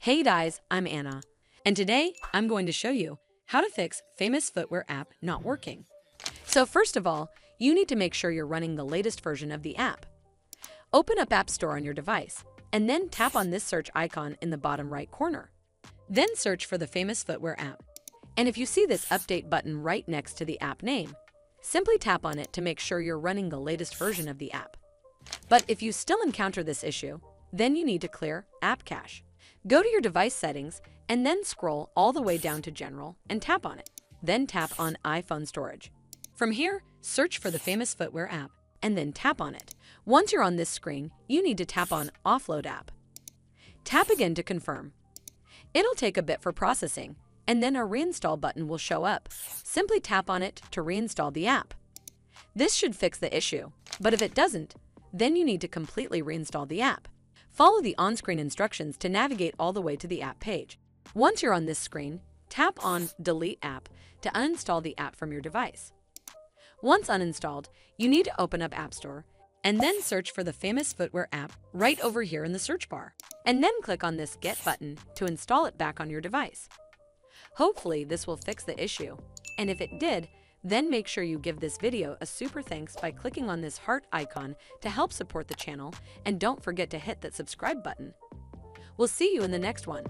Hey guys, I'm Anna, and today I'm going to show you how to fix Famous Footwear app not working. So first of all, you need to make sure you're running the latest version of the app. Open up App Store on your device, and then tap on this search icon in the bottom right corner. Then search for the Famous Footwear app. And if you see this update button right next to the app name, simply tap on it to make sure you're running the latest version of the app. But if you still encounter this issue, then you need to clear App Cache. Go to your device settings and then scroll all the way down to General and tap on it. Then tap on iPhone Storage. From here, search for the Famous Footwear app and then tap on it. Once you're on this screen, you need to tap on Offload App. Tap again to confirm. It'll take a bit for processing, and then a Reinstall button will show up. Simply tap on it to reinstall the app. This should fix the issue, but if it doesn't, then you need to completely reinstall the app. Follow the on-screen instructions to navigate all the way to the app page. Once you're on this screen, tap on Delete App to uninstall the app from your device. Once uninstalled, you need to open up App Store and then search for the Famous Footwear app right over here in the search bar, and then click on this Get button to install it back on your device. Hopefully this will fix the issue, and if it did, then make sure you give this video a super thanks by clicking on this heart icon to help support the channel, and don't forget to hit that subscribe button. We'll see you in the next one.